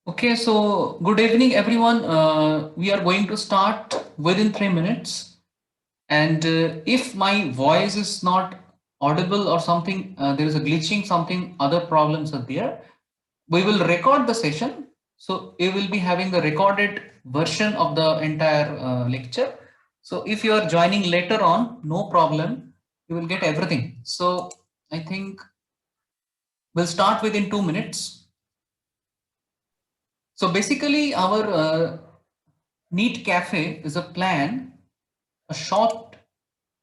Okay, so good evening, everyone. We are going to start within 3 minutes. And if my voice is not audible or something, there is a glitching, something, other problems are there, we will record the session. So you will be having the recorded version of the entire lecture. So if you are joining later on, no problem, you will get everything. So I think we'll start within 2 minutes. So basically, our Neat Cafe is a plan, a short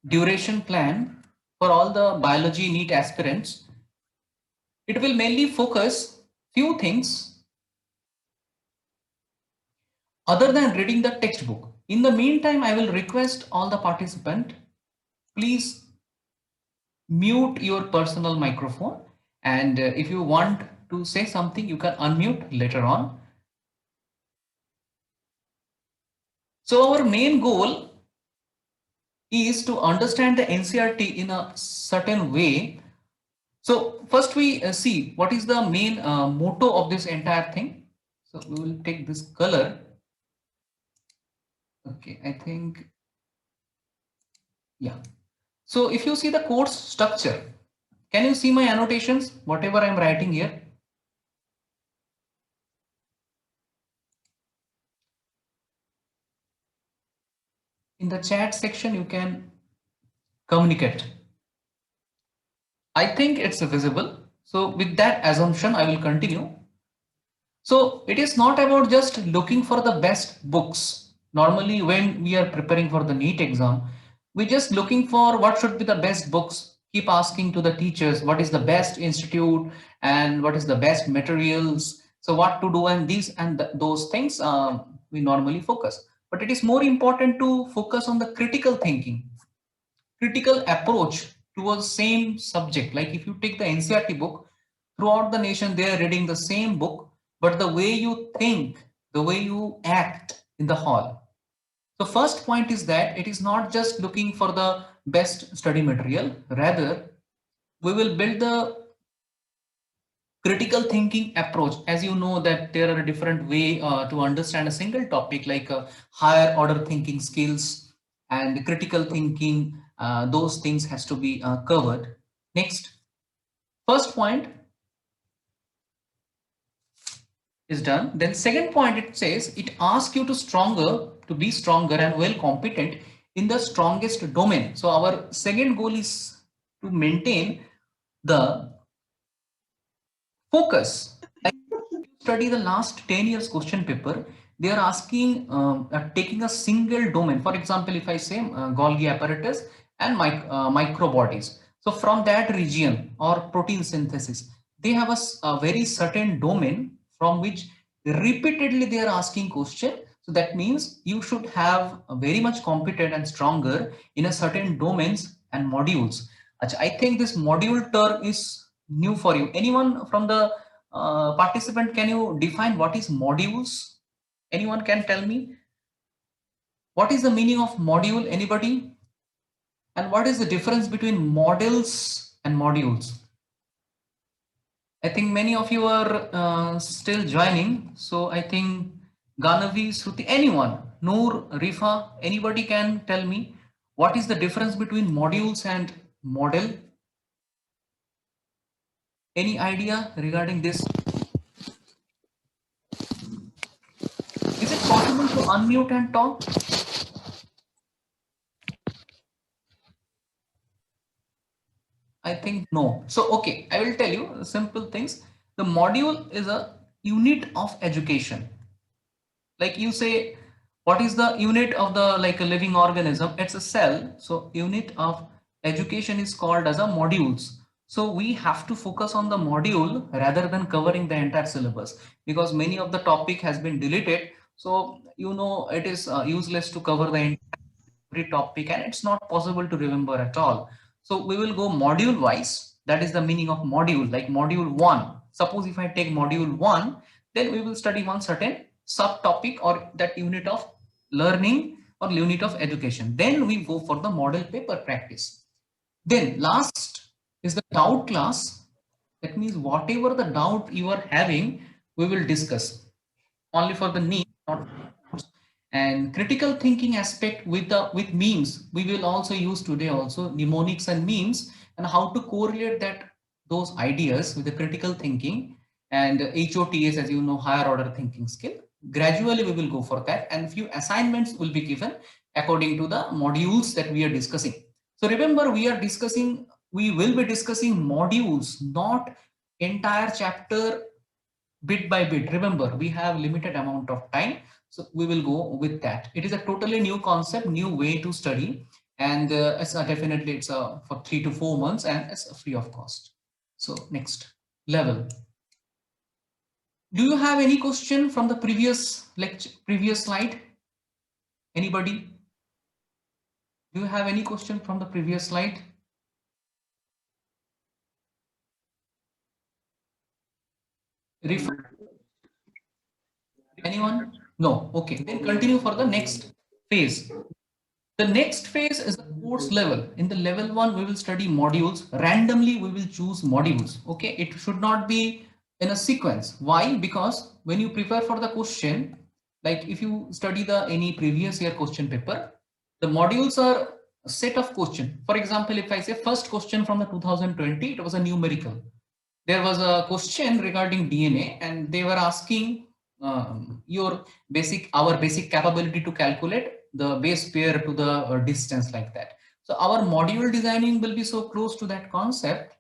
duration plan for all the biology NEET aspirants. It will mainly focus few things other than reading the textbook. In the meantime, I will request all the participant, please mute your personal microphone. And if you want to say something, you can unmute later on. So our main goal is to understand the NCERT in a certain way. So first we see what is the main motto of this entire thing. So we will take this color. Okay, I think, yeah. So if you see the course structure, can you see my annotations, whatever I'm writing here? In the chat section, you can communicate. I think it's visible. So with that assumption, I will continue. So it is not about just looking for the best books. Normally, when we are preparing for the NEET exam, we're just looking for what should be the best books. Keep asking to the teachers what is the best institute and what is the best materials. So what to do and these and those things we normally focus. But it is more important to focus on the critical thinking, critical approach towards same subject. Like if you take the NCERT book, throughout the nation they are reading the same book, but the way you think, the way you act in the hall. So first point is that it is not just looking for the best study material, rather we will build the critical thinking approach. As you know that there are a different way to understand a single topic, like higher order thinking skills and critical thinking, those things has to be covered. Next, first point is done. Then second point, it says it asks you to be stronger and well competent in the strongest domain. So our second goal is to maintain the focus. Like study the last 10 years question paper, they are asking taking a single domain. For example, if I say Golgi apparatus and microbodies, so from that region or protein synthesis, they have a very certain domain from which repeatedly they are asking question. So that means you should have a very much competent and stronger in a certain domains and modules. I think this module term is new for you. Anyone from the participant, can you define what is modules? Anyone can tell me what is the meaning of module? Anybody? And what is the difference between models and modules? I think many of you are still joining. So I think Ganavi, Shruti, anyone, Noor, Rifa, anybody can tell me what is the difference between modules and model? Any idea regarding this? Is it possible to unmute and talk? I think no. So, okay, I will tell you simple things. The module is a unit of education. Like you say, what is the unit of the like a living organism? It's a cell. So, unit of education is called as a modules. So, we have to focus on the module rather than covering the entire syllabus, because many of the topic has been deleted. So, you know, it is useless to cover the entire every topic and it's not possible to remember at all. So we will go module wise. That is the meaning of module. Like module 1, suppose if I take module 1, then we will study one certain subtopic or that unit of learning or unit of education. Then we go for the model paper practice. Then last is the doubt class. That means whatever the doubt you are having, we will discuss. only for the need, not and critical thinking aspect with memes. We will also use today also mnemonics and memes, and how to correlate that those ideas with the critical thinking and HOTS, as you know, higher order thinking skill. Gradually we will go for that, and few assignments will be given according to the modules that we are discussing. So remember, we will be discussing modules, not entire chapter bit by bit. Remember, we have limited amount of time, so we will go with that. It is a totally new concept, new way to study, and definitely it's for 3 to 4 months, and it's free of cost. So next level. Do you have any question from the previous lecture, previous slide? Anybody? Do you have any question from the previous slide? Refer. Anyone? No. Okay. Then continue for the next phase. The next phase is the course level. In the level 1, we will study modules. Randomly, we will choose modules. Okay. It should not be in a sequence. Why? Because when you prepare for the question, like if you study the any previous year question paper, the modules are a set of question. For example, if I say first question from the 2020, it was a numerical. There was a question regarding DNA, and they were asking our basic capability to calculate the base pair to the distance, like that. So our module designing will be so close to that concept,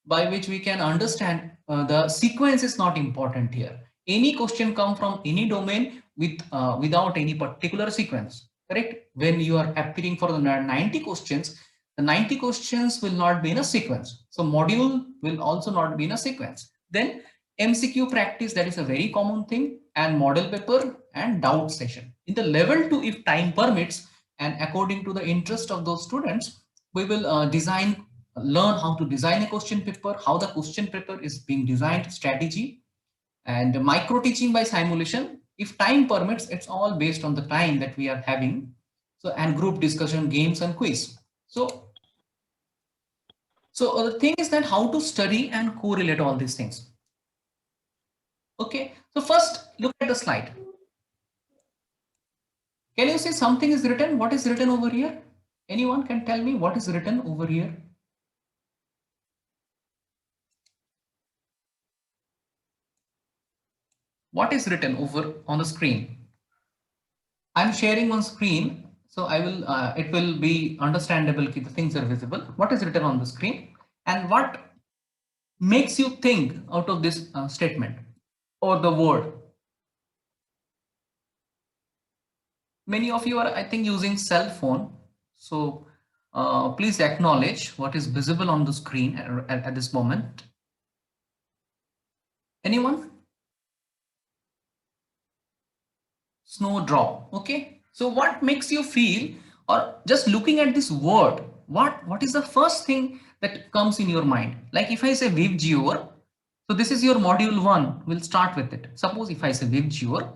by which we can understand the sequence is not important here. Any question come from any domain without any particular sequence, correct? When you are appearing for the 90 questions, the 90 questions will not be in a sequence. So module will also not be in a sequence. Then MCQ practice, that is a very common thing, and model paper and doubt session. In the level 2, if time permits and according to the interest of those students, we will learn how to design a question paper, how the question paper is being designed, strategy, and micro teaching by simulation. If time permits, it's all based on the time that we are having. So, and group discussion, games and quiz. So the thing is that how to study and correlate all these things. Okay, so first look at the slide. Can you say something is written? What is written over here? Anyone can tell me what is written over here? What is written over on the screen? I'm sharing on screen, so I will. It will be understandable if the things are visible. What is written on the screen, and what makes you think out of this statement or the word? Many of you are, I think, using cell phone, so please acknowledge what is visible on the screen at this moment. Anyone? Snowdrop. Okay. So what makes you feel, or just looking at this word, what is the first thing that comes in your mind? Like if I say VivGeoR, so this is your module 1. We'll start with it. Suppose if I say VivGeoR,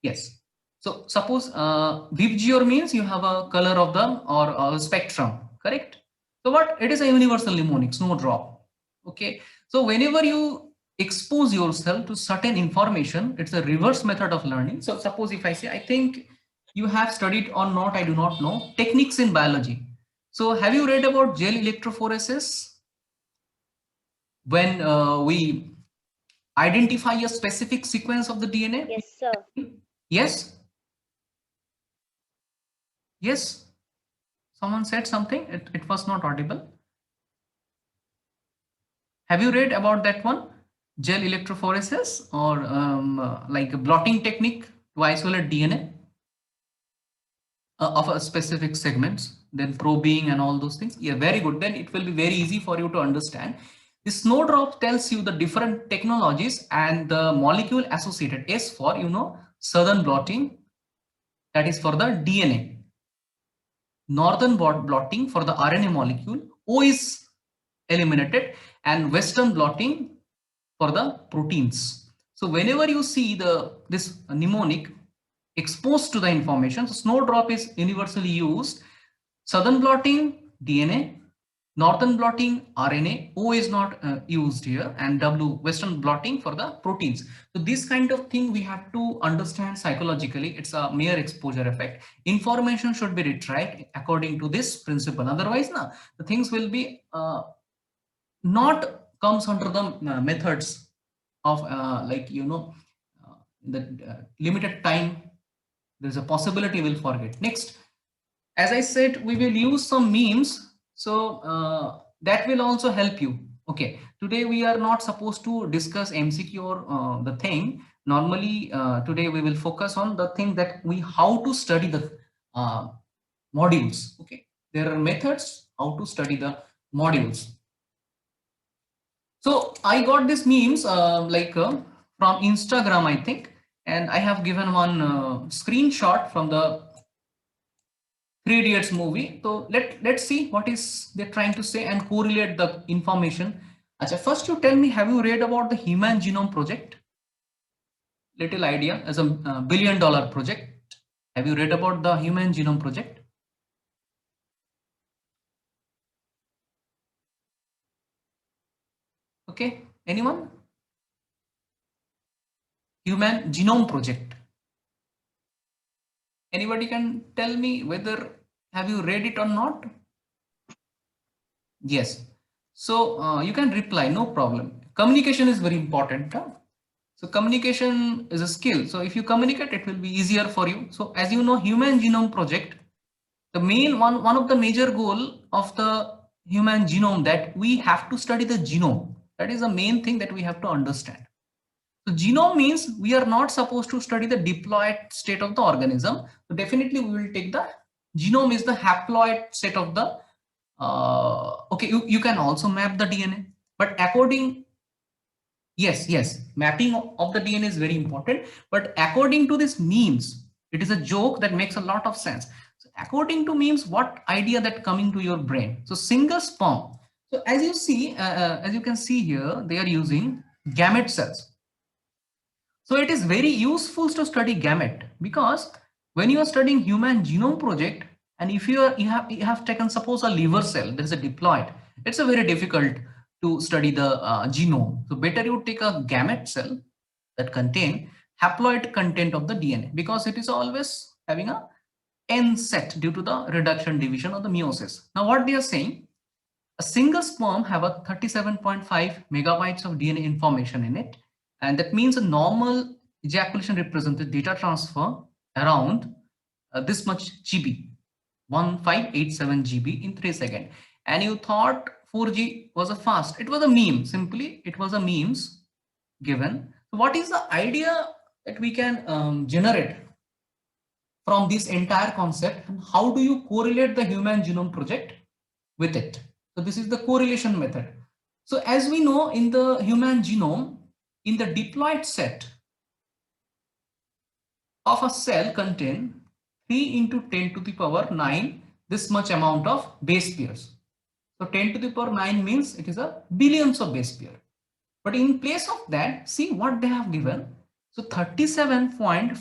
yes. So suppose VivGeoR means you have a color of the or a spectrum, correct? So what it is, a universal mnemonic, snowdrop. Okay. So whenever you expose yourself to certain information, it's a reverse method of learning. So suppose if I say, I think you have studied or not, I do not know, techniques in biology. So have you read about gel electrophoresis? When we identify a specific sequence of the DNA? Yes, sir. Yes? Yes? Someone said something, it was not audible. Have you read about that one? Gel electrophoresis, or like a blotting technique to isolate DNA of a specific segments, then probing and all those things. Yeah, very good. Then it will be very easy for you to understand. The snowdrop tells you the different technologies and the molecule associated. S for, southern blotting, that is for the DNA. Northern blotting for the RNA molecule. O is eliminated, and western blotting for the proteins. So whenever you see this mnemonic exposed to the information, so snowdrop is universally used. Southern blotting, DNA. Northern blotting RNA, O is not used here, and W Western blotting for the proteins. So this kind of thing we have to understand psychologically. It's a mere exposure effect. Information should be retrieved according to this principle. Otherwise, the things will be not comes under the methods of like the limited time. There's a possibility we'll forget. Next, as I said, we will use some memes, so that will also help you. Okay, today we are not supposed to discuss MCQ or the thing. Normally today we will focus on the thing that we how to study the uh, modules. Okay, there are methods how to study the modules. So I got this memes from Instagram, I think, and I have given one screenshot from the Three Idiots movie. So let's see what is they're trying to say and correlate the information. Achha, first you tell me, have you read about the Human Genome Project? Little idea as a $1 billion project. Have you read about the Human Genome Project? Okay, anyone? Human Genome Project. Anybody can tell me whether have you read it or not? Yes. So you can reply, no problem. Communication is very important. Huh? So communication is a skill. So if you communicate, it will be easier for you. So as you know, Human Genome Project, the main one of the major goal of the human genome that we have to study the genome. That is the main thing that we have to understand. So genome means we are not supposed to study the diploid state of the organism. So definitely we will take the genome is the haploid state of the okay, you can also map the DNA, but according yes, mapping of the DNA is very important, but according to this memes, it is a joke that makes a lot of sense. So according to memes, what idea that coming to your brain? So single sperm. So as you see, as you can see here, they are using gamete cells. So it is very useful to study gamete because when you are studying Human Genome Project, and if you have taken suppose a liver cell, there is a diploid, it's a very difficult to study the genome. So better you take a gamete cell that contain haploid content of the DNA because it is always having a N set due to the reduction division of the meiosis. Now what they are saying, a single sperm have a 37.5 megabytes of DNA information in it. And that means a normal ejaculation represents the data transfer around this much GB, 1587 GB in 3 seconds. And you thought 4G was a fast. It was a meme. Simply, it was a memes given. So what is the idea that we can generate from this entire concept? And how do you correlate the Human Genome Project with it? So this is the correlation method. So as we know in the human genome, in the diploid set of a cell contain 3 into 10 to the power 9 this much amount of base pairs. So 10 to the power 9 means it is a billions of base pair. But in place of that, see what they have given. So 37.5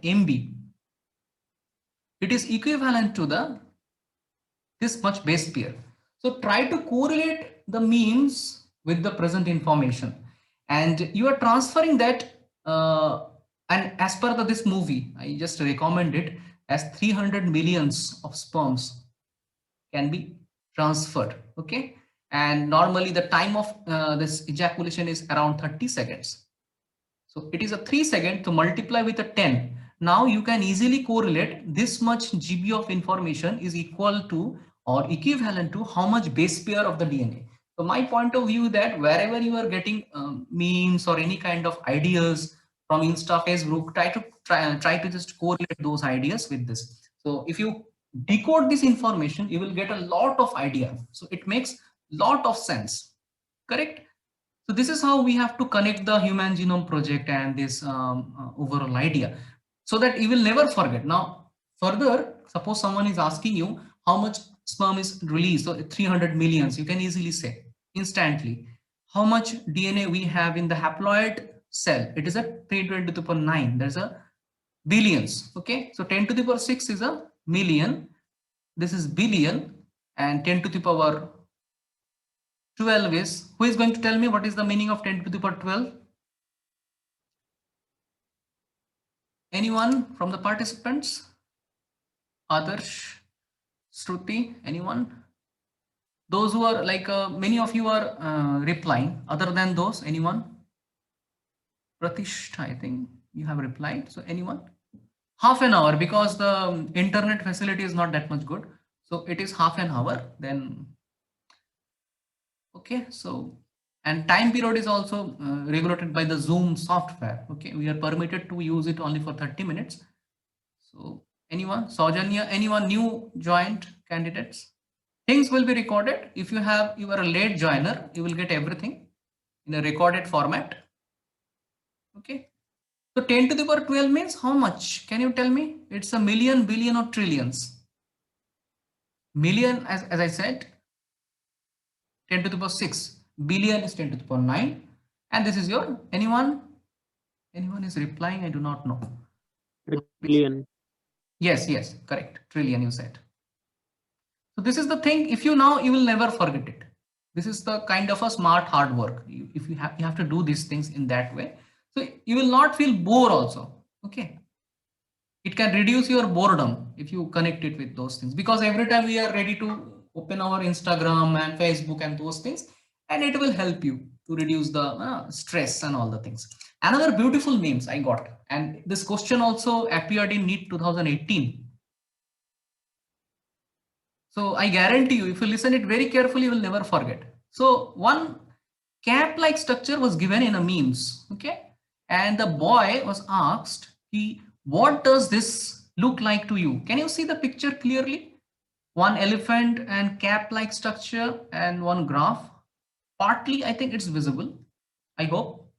MB. It is equivalent to the this much base pair. So try to correlate the memes with the present information, and you are transferring that. And as per this movie, I just recommend it as 300 millions of sperms can be transferred. Okay, and normally the time of this ejaculation is around 30 seconds. So it is a 3 second to multiply with a 10. Now you can easily correlate this much GB of information is equal to or equivalent to how much base pair of the DNA. So my point of view that wherever you are getting memes or any kind of ideas from Insta, Facebook, try to just correlate those ideas with this. So if you decode this information, you will get a lot of idea. So it makes lot of sense, correct? So this is how we have to connect the Human Genome Project and this overall idea so that you will never forget. Now, further, suppose someone is asking you how much sperm is released, so 300 millions, you can easily say instantly how much DNA we have in the haploid cell. It is a 3 to the power 9. There's a billions. Okay, so 10 to the power 6 is a million. This is billion, and 10 to the power 12 is, who is going to tell me what is the meaning of 10 to the power 12? Anyone from the participants? Adarsh, Shruti, anyone? Those who are like, many of you are replying. Other than those, anyone? Pratishtha, I think you have replied. So anyone? Half an hour, because the internet facility is not that much good. So it is half an hour. Then, okay. So, and time period is also regulated by the Zoom software. Okay, we are permitted to use it only for 30 minutes. So anyone? Saujanya, anyone new joined candidates? Things will be recorded. If you are a late joiner, you will get everything in a recorded format. Okay. So 10 to the power 12 means how much? Can you tell me? It's a million, billion, or trillions? Million, as I said, 10 to the power 6. Billion is 10 to the power 9. And this is your, anyone? Anyone is replying? I do not know. Trillion. Yes, yes, correct. Trillion, you said. So this is the thing. If you know, you will never forget it. This is the kind of a smart hard work. If you have to do these things in that way. So you will not feel bored also. Okay. It can reduce your boredom if you connect it with those things, because every time we are ready to open our Instagram and Facebook and those things, and it will help you to reduce the stress and all the things. Another beautiful names I got, and this question also appeared in NEET 2018. So I guarantee you, if you listen it very carefully, you will never forget. So one cap-like structure was given in a memes, okay? And the boy was asked, what does this look like to you? Can you see the picture clearly? One elephant and cap-like structure and one graph. Partly, I think it's visible. I hope.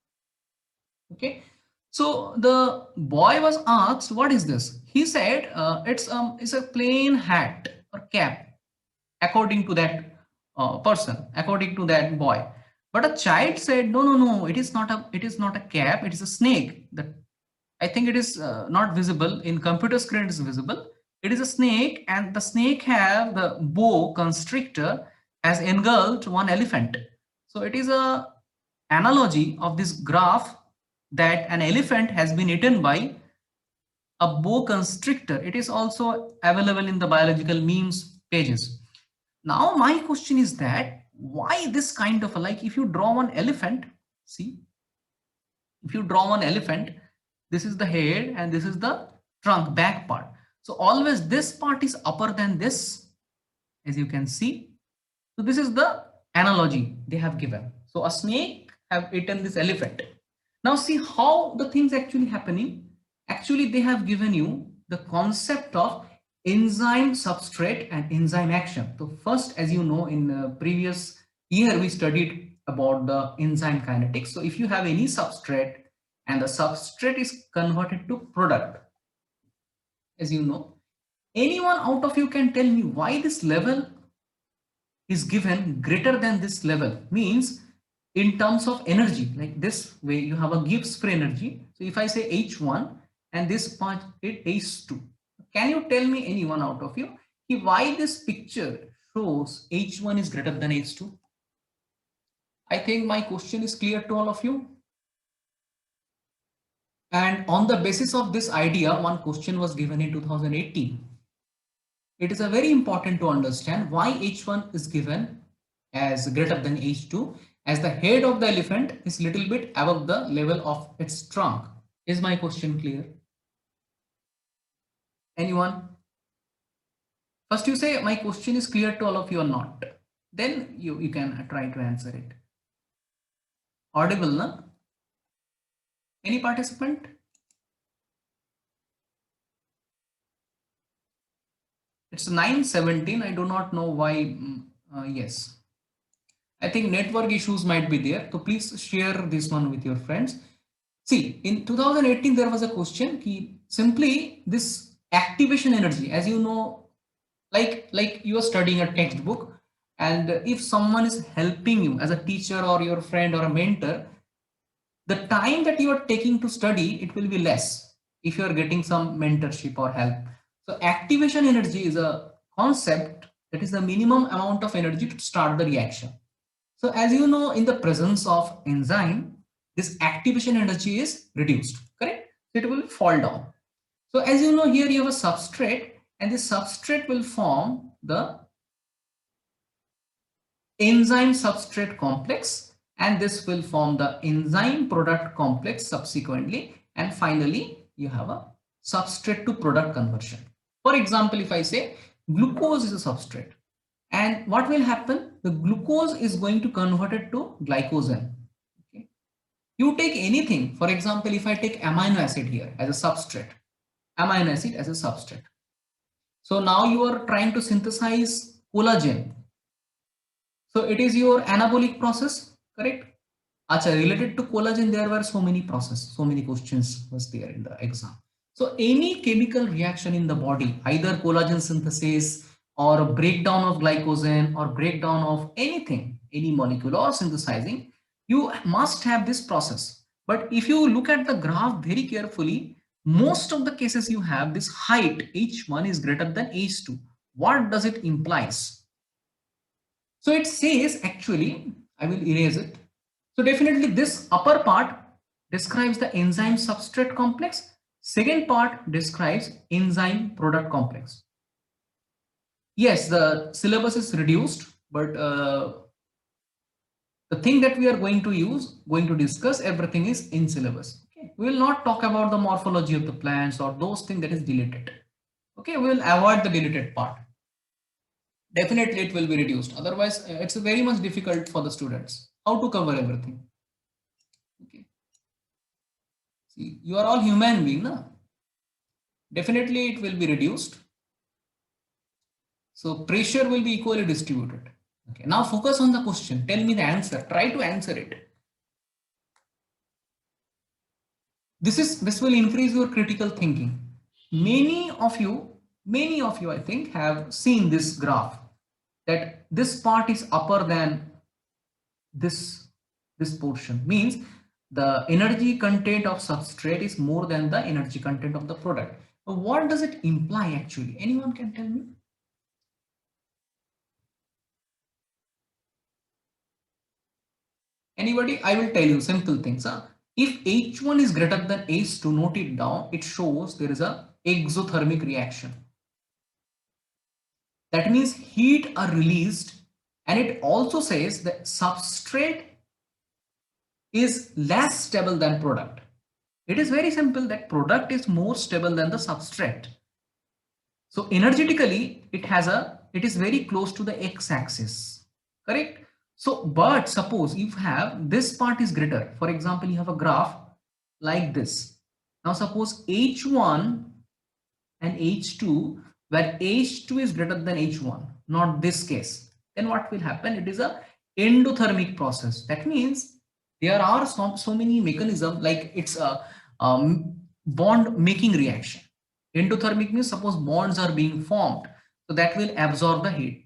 Okay. So the boy was asked, what is this? He said, it's a plain hat or cap, according to that person, according to that boy. But a child said, no, no, no, it is not a cap, it is a snake. That, I think it is not visible in computer screen. It is visible. It is a snake, and the snake have the boa constrictor has engulfed one elephant. So it is a analogy of this graph, that an elephant has been eaten by a boa constrictor. It is also available in the biological memes pages. Now my question is that why this kind of like, if you draw one elephant, see, if you draw one elephant, this is the head and this is the trunk, back part. So always this part is upper than this, as you can see. So this is the analogy they have given. So a snake have eaten this elephant. Now see how the things actually happening. Actually, they have given you the concept of enzyme substrate and enzyme action. So first, as you know, in the previous year, we studied about the enzyme kinetics. So if you have any substrate and the substrate is converted to product, as you know, anyone out of you can tell me why this level is given greater than this level, means in terms of energy, like this way you have a Gibbs free energy. So if I say H1 and this part it H2, can you tell me, anyone out of you, why this picture shows H1 is greater than H2? I think my question is clear to all of you. And on the basis of this idea, one question was given in 2018. It is a very important to understand why H1 is given as greater than H2, as the head of the elephant is little bit above the level of its trunk. Is my question clear? Anyone? First you say my question is clear to all of you or not. Then you can try to answer it. Audible, na? Any participant? It's 9:17. I do not know why. Yes. I think network issues might be there. So please share this one with your friends. See, in 2018, there was a question, simply this activation energy, as you know, like you are studying a textbook, and if someone is helping you as a teacher or your friend or a mentor, the time that you are taking to study, it will be less if you are getting some mentorship or help. So activation energy is a concept that is the minimum amount of energy to start the reaction. So as you know, in the presence of enzyme, this activation energy is reduced, correct? So it will fall down. So as you know, here you have a substrate, and this substrate will form the enzyme substrate complex, and this will form the enzyme product complex subsequently, and finally you have a substrate to product conversion. For example, if I say glucose is a substrate, and what will happen, the glucose is going to convert it to glycogen. Okay. You take anything, for example, if I take amino acid here as a substrate, amino acid as a substrate, so now you are trying to synthesize collagen. So it is your anabolic process, correct? Acha, related to collagen, there were so many processes, so many questions was there in the exam. So any chemical reaction in the body, either collagen synthesis or a breakdown of glycogen or breakdown of anything, any molecule or synthesizing, you must have this process. But if you look at the graph very carefully, most of the cases you have this height H1 is greater than H2. What does it implies? So it says, actually, I will erase it. So definitely this upper part describes the enzyme substrate complex. Second part describes enzyme product complex. Yes, the syllabus is reduced, but the thing that we are going to discuss, everything is in syllabus. Okay, we will not talk about the morphology of the plants or those things that is deleted. Okay, we will avoid the deleted part. Definitely it will be reduced. Otherwise, it's very much difficult for the students how to cover everything. Okay. See, you are all human being, na? Definitely it will be reduced. So pressure will be equally distributed. Okay. Now focus on the question. Tell me the answer. Try to answer it. This will increase your critical thinking. Many of you, I think, have seen this graph, that this part is upper than this portion, means the energy content of substrate is more than the energy content of the product. But what does it imply actually? Anyone can tell me? Anybody? I will tell you simple things. Huh? If H1 is greater than H2, note it down, it shows there is a exothermic reaction. That means heat are released, and it also says that substrate is less stable than product. It is very simple that product is more stable than the substrate. So energetically, it is very close to the x-axis, correct? So, but suppose if you have this part is greater, for example, you have a graph like this. Now suppose H1 and H2, where H2 is greater than H1, not this case, then what will happen? It is a endothermic process. That means there are so many mechanisms, like it's a bond making reaction. Endothermic means suppose bonds are being formed, so that will absorb the heat,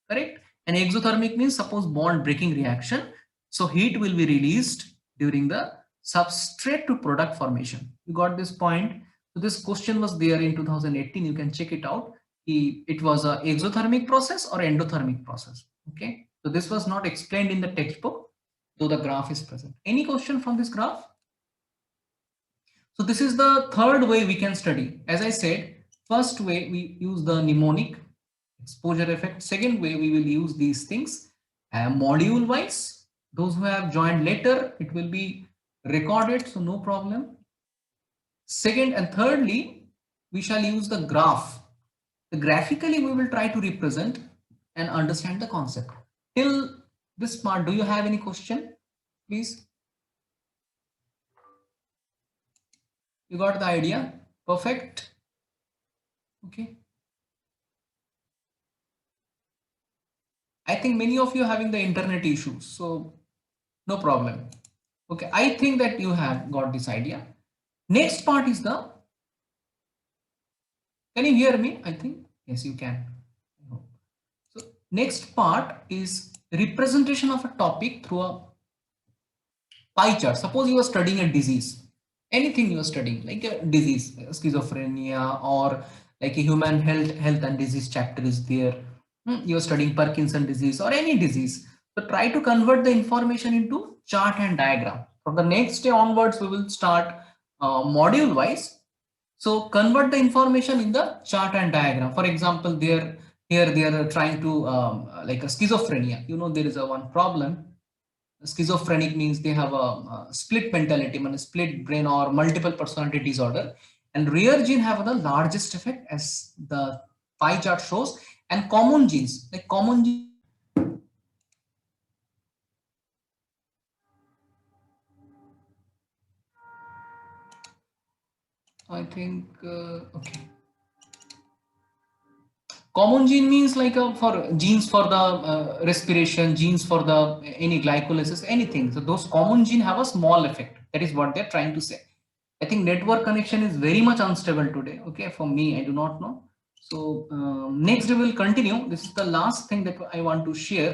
correct? And exothermic means suppose bond breaking reaction, so heat will be released during the substrate to product formation. You got this point? So this question was there in 2018. You can check it out. It was a exothermic process or endothermic process. Okay, so this was not explained in the textbook, though the graph is present. Any question from this graph? So this is the third way we can study. As I said, first way we use the mnemonic exposure effect. Second way we will use these things module wise. Those who have joined later, it will be recorded, so no problem. Second and thirdly, we shall use the graph. Graphically, we will try to represent and understand the concept. Till this part, do you have any question, please? You got the idea? Perfect. Okay. I think many of you are having the internet issues, so no problem. Okay, I think that you have got this idea. Next part is the, can you hear me? I think, yes, you can. So next part is representation of a topic through a pie chart. Suppose you are studying a disease. Anything you are studying, like a disease, schizophrenia, or like a human health and disease chapter is there. You are studying Parkinson disease or any disease. So try to convert the information into chart and diagram. From the next day onwards, we will start module wise. So convert the information in the chart and diagram. For example, here they are trying to like a schizophrenia. You know, there is a one problem. Schizophrenic means they have a split mentality, a split brain or multiple personality disorder. And rare gene have the largest effect as the pie chart shows, and common genes like common genes. I think okay. Common gene means like for genes for the respiration, genes for the any glycolysis, anything. So those common gene have a small effect. That is what they're trying to say. I think network connection is very much unstable today. Okay, for me, I do not know. So next we will continue. This is the last thing that I want to share.